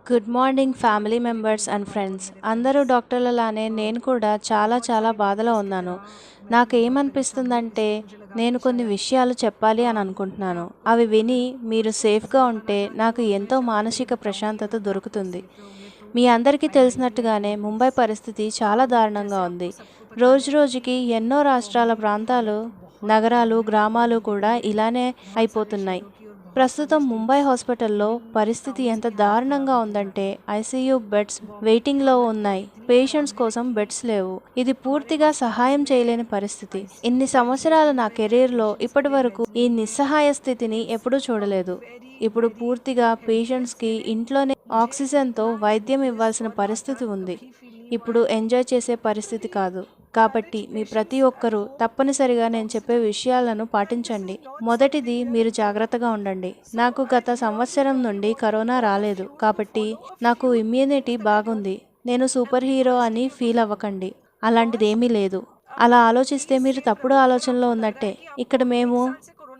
Good morning family members and friends. అందరూ డాక్టర్లలానే నేను కూడా చాలా బాధలో ఉన్నాను. నాకేమనిపిస్తుందంటే నేను కొన్ని విషయాలు చెప్పాలి అని అనుకుంటున్నాను. అవి విని మీరు సేఫ్గా ఉంటే నాకు ఎంతో మానసిక ప్రశాంతత దొరుకుతుంది. మీ అందరికీ తెలిసినట్టుగానే ముంబై పరిస్థితి చాలా దారుణంగా ఉంది. రోజురోజుకి ఎన్నో రాష్ట్రాల ప్రాంతాలు, నగరాలు, గ్రామాలు కూడా ఇలానే అయిపోతున్నాయి. ప్రస్తుతం ముంబై హాస్పిటల్లో పరిస్థితి ఎంత దారుణంగా ఉందంటే ఐసీయూ బెడ్స్ వెయిటింగ్లో ఉన్నాయి. పేషెంట్స్ కోసం బెడ్స్ లేవు. ఇది పూర్తిగా సహాయం చేయలేని పరిస్థితి. ఇన్ని సంవత్సరాల నా కెరీర్లో ఇప్పటి వరకు ఈ నిస్సహాయ స్థితిని ఎప్పుడూ చూడలేదు. ఇప్పుడు పూర్తిగా పేషెంట్స్కి ఇంట్లోనే ఆక్సిజన్తో వైద్యం ఇవ్వాల్సిన పరిస్థితి ఉంది. ఇప్పుడు ఎంజాయ్ చేసే పరిస్థితి కాదు. కాబట్టి మీ ప్రతి ఒక్కరూ తప్పనిసరిగా నేను చెప్పే విషయాలను పాటించండి. మొదటిది, మీరు జాగ్రత్తగా ఉండండి. నాకు గత సంవత్సరం నుండి కరోనా రాలేదు కాబట్టి నాకు ఇమ్యూనిటీ బాగుంది. నేను సూపర్ హీరో అని ఫీల్ అవ్వకండి. అలాంటిదేమీ లేదు. అలా ఆలోచిస్తే మీరు తప్పుడు ఆలోచనలో ఉన్నట్టే. ఇక్కడ మేము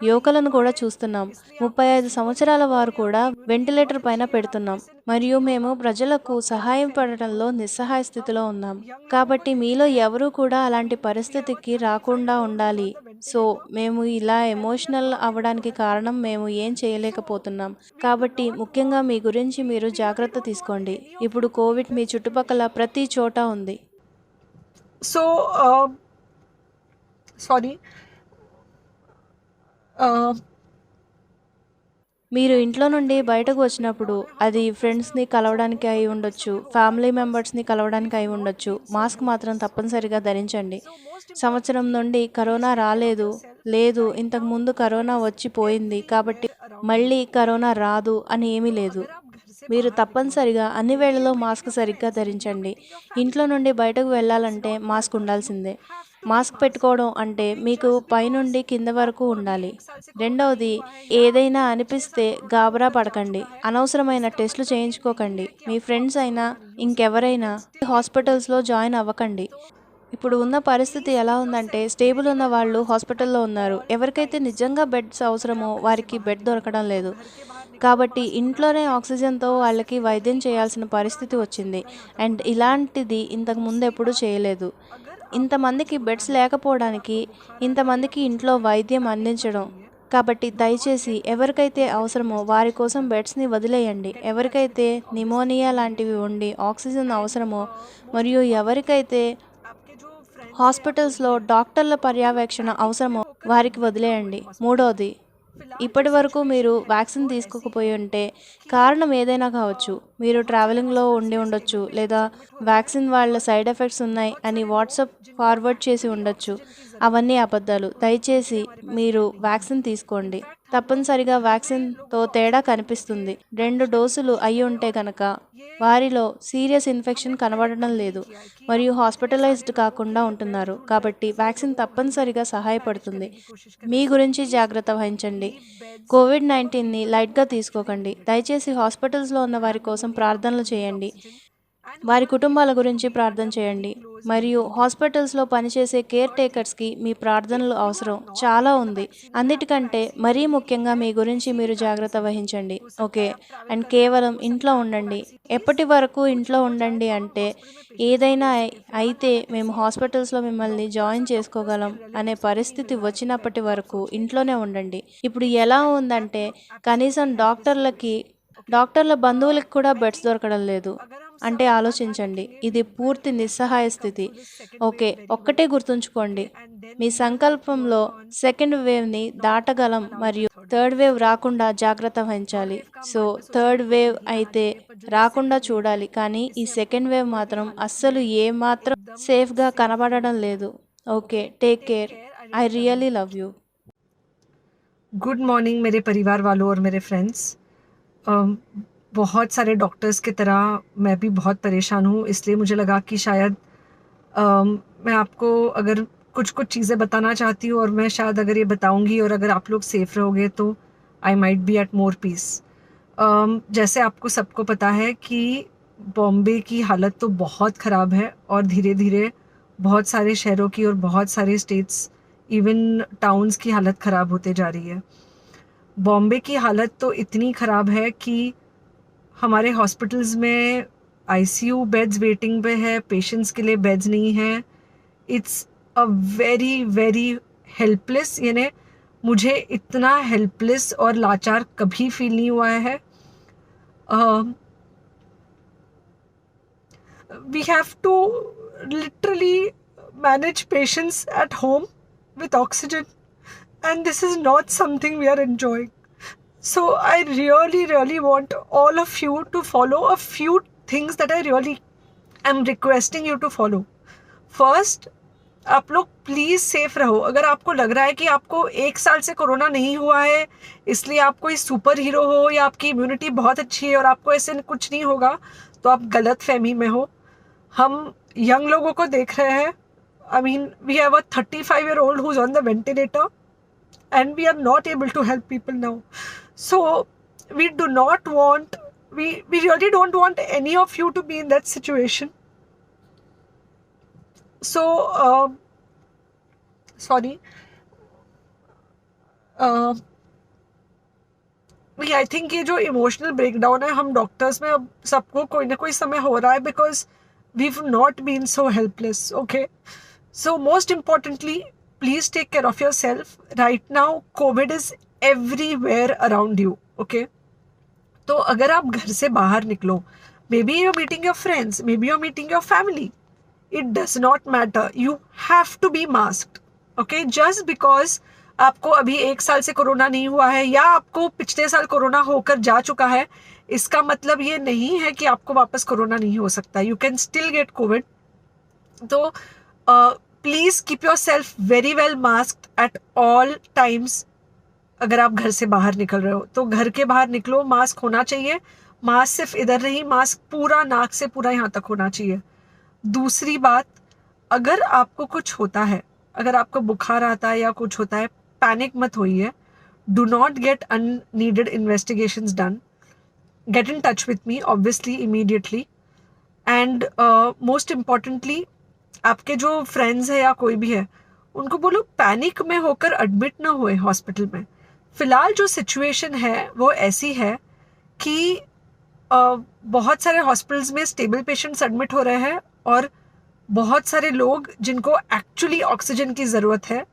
యువకులను కూడా చూస్తున్నాం. 35 సంవత్సరాల వారు కూడా వెంటిలేటర్ పైన పెడుతున్నాం. మరియు మేము ప్రజలకు సహాయం పడటంలో నిస్సహాయ స్థితిలో ఉన్నాం. కాబట్టి మీలో ఎవరూ కూడా అలాంటి పరిస్థితికి రాకుండా ఉండాలి. సో మేము ఇలా ఎమోషనల్ అవ్వడానికి కారణం మేము ఏం చేయలేకపోతున్నాం. కాబట్టి ముఖ్యంగా మీ గురించి మీరు జాగ్రత్త తీసుకోండి. ఇప్పుడు కోవిడ్ మీ చుట్టుపక్కల ప్రతి చోట ఉంది. So, sorry. Uh, మీరు ఇంట్లో నుండి బయటకు వచ్చినప్పుడు అది ఫ్రెండ్స్ని కలవడానికి అయి ఉండొచ్చు, ఫ్యామిలీ మెంబర్స్ని కలవడానికి అయి ఉండొచ్చు. మాస్క్ మాత్రం తప్పనిసరిగా ధరించండి. సంవత్సరం నుండి కరోనా లేదు, ఇంతకుముందు కరోనా వచ్చి పోయింది కాబట్టి మళ్ళీ కరోనా రాదు అని ఏమీ లేదు. మీరు తప్పనిసరిగా అన్ని వేళలో మాస్క్ సరిగ్గా ధరించండి. ఇంట్లో నుండి బయటకు వెళ్ళాలంటే మాస్క్ ఉండాల్సిందే. మాస్క్ పెట్టుకోవడం అంటే మీకు పైనుండి కింద వరకు ఉండాలి. రెండవది, ఏదైనా అనిపిస్తే గాబరా పడకండి. అనవసరమైన టెస్టులు చేయించుకోకండి. మీ ఫ్రెండ్స్ అయినా ఇంకెవరైనా హాస్పిటల్స్లో జాయిన్ అవ్వకండి. ఇప్పుడు ఉన్న పరిస్థితి ఎలా ఉందంటే స్టేబుల్ ఉన్న వాళ్ళు హాస్పిటల్లో ఉన్నారు. ఎవరికైతే నిజంగా బెడ్స్ అవసరమో వారికి బెడ్ దొరకడం లేదు. కాబట్టి ఇంట్లోనే ఆక్సిజన్తో వాళ్ళకి వైద్యం చేయాల్సిన పరిస్థితి వచ్చింది. అండ్ ఇలాంటిది ఇంతకు ముందు ఎప్పుడూ చేయలేదు. ఇంతమందికి బెడ్స్ లేకపోవడానికి ఇంతమందికి ఇంట్లో వైద్యం అందించడం. కాబట్టి దయచేసి ఎవరికైతే అవసరమో వారి కోసం బెడ్స్ని వదిలేయండి. ఎవరికైతే నిమోనియా లాంటివి ఉండి ఆక్సిజన్ అవసరమో మరియు ఎవరికైతే హాస్పిటల్స్లో డాక్టర్ల పర్యవేక్షణ అవసరమో వారికి వదిలేయండి. మూడోది, ఇప్పటి వరకు మీరు వ్యాక్సిన్ తీసుకోకపోయి ఉంటే కారణం ఏదైనా కావచ్చు. మీరు ట్రావెలింగ్లో ఉండి ఉండొచ్చు, లేదా వ్యాక్సిన్ వాళ్ళ సైడ్ ఎఫెక్ట్స్ ఉన్నాయి అని వాట్సాప్ ఫార్వర్డ్ చేసి ఉండొచ్చు. అవన్నీ అబద్ధాలు. దయచేసి మీరు వ్యాక్సిన్ తీసుకోండి. తప్పనిసరిగా వ్యాక్సిన్తో తేడా కనిపిస్తుంది. 2 డోసులు అయి ఉంటే కనుక వారిలో సీరియస్ ఇన్ఫెక్షన్ కనబడడం లేదు మరియు హాస్పిటలైజ్డ్ కాకుండా ఉంటున్నారు. కాబట్టి వ్యాక్సిన్ తప్పనిసరిగా సహాయపడుతుంది. మీ గురించి జాగ్రత్త వహించండి. కోవిడ్-19ని లైట్గా తీసుకోకండి. దయచేసి హాస్పిటల్స్లో ఉన్న వారి కోసం ప్రార్థనలు చేయండి. వారి కుటుంబాల గురించి ప్రార్థన చేయండి. మరియు హాస్పిటల్స్లో పనిచేసే కేర్ టేకర్స్కి మీ ప్రార్థనలు అవసరం చాలా ఉంది. అన్నిటికంటే మరీ ముఖ్యంగా మీ గురించి మీరు జాగ్రత్త వహించండి. ఓకే. అండ్ కేవలం ఇంట్లో ఉండండి. ఎప్పటి వరకు ఇంట్లో ఉండండి అంటే ఏదైనా అయితే మేము హాస్పిటల్స్లో మిమ్మల్ని జాయిన్ చేసుకోగలం అనే పరిస్థితి వచ్చినప్పటి వరకు ఇంట్లోనే ఉండండి. ఇప్పుడు ఎలా ఉందంటే కనీసం డాక్టర్ల బంధువులకు కూడా బెడ్స్ దొరకడం లేదు. అంటే ఆలోచించండి. ఇది పూర్తి నిస్సహాయ స్థితి. ఓకే. ఒక్కటే గుర్తుంచుకోండి. మీ సంకల్పంలో సెకండ్ వేవ్ని దాటగలం మరియు థర్డ్ వేవ్ రాకుండా జాగ్రత్త వహించాలి. సో థర్డ్ వేవ్ అయితే రాకుండా చూడాలి. కానీ ఈ సెకండ్ వేవ్ మాత్రం అస్సలు ఏమాత్రం సేఫ్గా కనబడడం లేదు. Okay. Take care. I really love you. Good morning मेरे परिवार वालों और मेरे फ्रेंड्स। बहुत सारे डॉक्टर्स की तरह मैं भी बहुत परेशान हूँ, इसलिए मुझे लगा कि शायद मैं आपको अगर कुछ चीज़ें बताना चाहती हूँ और मैं शायद अगर ये बताऊँगी और अगर आप लोग सेफ़ रहोगे तो I might be at more peace. जैसे आपको सबको पता है कि बॉम्बे की हालत तो बहुत ख़राब है और धीरे धीरे बहुत सारे शहरों की और बहुत सारे स्टेट्स इवन टाउन्स की हालत ख़राब होते जा रही है। बॉम्बे की हालत तो इतनी ख़राब है कि हमारे हॉस्पिटल्स में आईसीयू बेड्स वेटिंग पे है, पेशेंट्स के लिए बेड्स नहीं है. It's a very very helpless, यानी मुझे इतना हेल्पलेस और लाचार कभी फील नहीं हुआ है. We have to literally manage patients at home with oxygen, and this is not something we are enjoying. So I really, really want all of you to follow a few things that I really am requesting you to follow. First, आप लोग please safe रहो. अगर आपको लग रहा है कि आपको 1 साल से कोरोना नहीं हुआ है इसलिए आप कोई सुपर हीरो हो या आपकी इम्यूनिटी बहुत अच्छी है और आपको ऐसे कुछ नहीं होगा, तो आप गलत फहमी में हो. हम यंग लोगों को देख रहे हैं. I mean we have a 35-year-old who's on the ventilator and we are not able to help people now. So we do not want, we really don't want any of you to be in that situation. So sorry, I think ये जो emotional breakdown है हम doctors में अब सबको कोई ना कोई समय हो रहा है, because we've not been so helpless. Okay, so most importantly please take care of yourself. Right now COVID is everywhere around you. Okay, तो अगर आप घर से बाहर निकलो, maybe you're meeting your friends, maybe you're meeting your family, it does not matter, you have to be masked. Okay, just because आपको अभी 1 साल से कोरोना नहीं हुआ है या आपको पिछले साल कोरोना होकर जा चुका है, इसका मतलब ये नहीं है कि आपको वापस कोरोना नहीं हो सकता. You can still get COVID. तो please keep yourself very well masked at all times. अगर आप घर से बाहर निकल रहे हो तो घर के बाहर निकलो, मास्क होना चाहिए. मास्क सिर्फ इधर नहीं, मास्क पूरा नाक से पूरा यहाँ तक होना चाहिए. दूसरी बात, अगर आपको कुछ होता है, अगर आपको बुखार आता है या कुछ होता है, पैनिक मत होइए. Do not get unneeded investigations done. Get in touch with me obviously immediately. And most importantly, आपके जो फ्रेंड्स है या कोई भी है उनको बोलो पैनिक में होकर एडमिट ना हुए हॉस्पिटल में. फिलहाल जो सिचुएशन है वो ऐसी है कि बहुत सारे हॉस्पिटल्स में स्टेबल पेशेंट्स एडमिट हो रहे हैं और बहुत सारे लोग जिनको एक्चुअली ऑक्सीजन की ज़रूरत है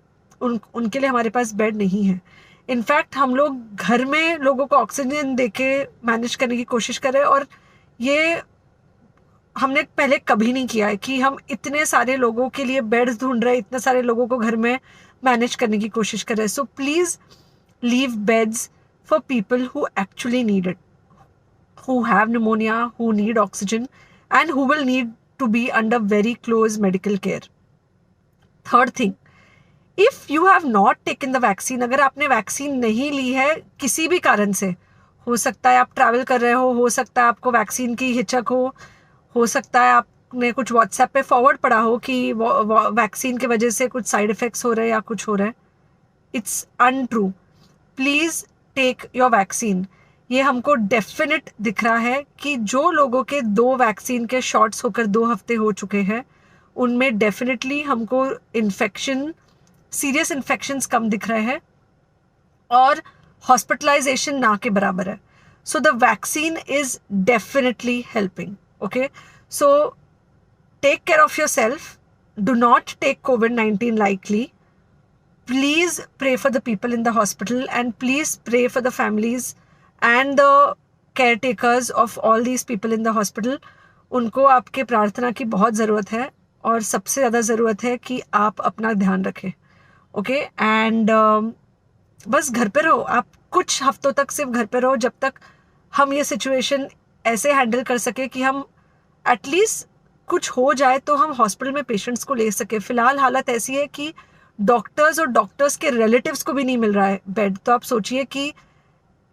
उनके लिए हमारे पास बेड नहीं है. इनफैक्ट हम लोग घर में लोगों को ऑक्सीजन देके मैनेज करने की कोशिश कर रहे हैं, और ये हमने पहले कभी नहीं किया है कि हम इतने सारे लोगों के लिए बेड्स ढूंढ रहे हैं, इतने सारे लोगों को घर में मैनेज करने की कोशिश कर रहे हैं. So please leave beds for people who actually need it, who have pneumonia, who need oxygen, and who will need to be under very close medical care. Third thing, if you have not taken the vaccine, अगर आपने vaccine नहीं ली है किसी भी कारण से, हो सकता है आप ट्रैवल कर रहे हो सकता है आपको वैक्सीन की हिचक हो सकता है आपने कुछ व्हाट्सएप पे फॉरवर्ड पढ़ा हो कि वैक्सीन की वजह से कुछ साइड इफ़ेक्ट्स हो रहे हैं या कुछ हो रहा है. It's untrue. Please take your vaccine. ये हमको डेफिनेट दिख रहा है कि जो लोगों के 2 वैक्सीन के शॉट्स होकर 2 हफ्ते हो चुके हैं उनमें डेफिनेटली हमको इन्फेक्शन, सीरियस इन्फेक्शंस कम दिख रहे हैं और हॉस्पिटलाइजेशन ना के बराबर है. So the vaccine is definitely helping. Okay, so take care of yourself. Do not take COVID-19 lightly. Please pray for the people in the hospital and please pray for the families and the caretakers of all these people in the hospital. उनको आपके प्रार्थना की बहुत ज़रूरत है और सबसे ज़्यादा ज़रूरत है कि आप अपना ध्यान रखें. ओके, एंड बस घर पे रहो. आप कुछ हफ्तों तक सिर्फ घर पे रहो जब तक हम ये सिचुएशन ऐसे हैंडल कर सके कि हम एटलीस्ट कुछ हो जाए तो हम हॉस्पिटल में पेशेंट्स को ले सके. फ़िलहाल हालत ऐसी है कि डॉक्टर्स और डॉक्टर्स के रिलेटिव्स को भी नहीं मिल रहा है बेड. तो आप सोचिए कि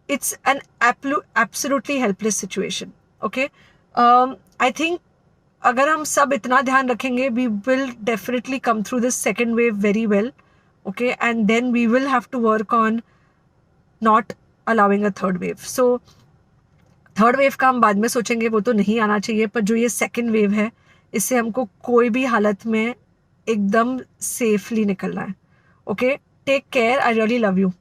it's an absolutely helpless situation. Okay, I think अगर हम सब इतना ध्यान रखेंगे we will definitely come through this second wave very well. Okay, and then we will have to work on not allowing a third wave. So third wave का हम बाद में सोचेंगे, वो तो नहीं आना चाहिए, पर जो ये सेकेंड वेव है इससे हमको कोई भी हालत में एकदम सेफली निकलना है. Okay, take care. I really love you.